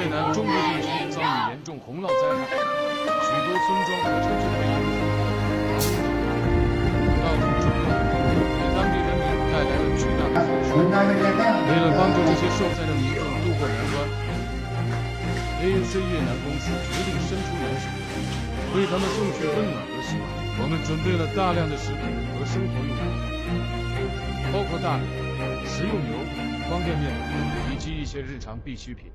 越南中部地区遭遇严重洪涝灾害，许多村庄和城镇被淹没，道路中断，给当地人民带来了巨大的损失。为了帮助这些受灾的民众渡过难关，ANC 越南公司决定伸出援手，为他们送去温暖和希望。我们准备了大量的食品和生活用品，包括大米、食用油、方便面以及一些日常必需品。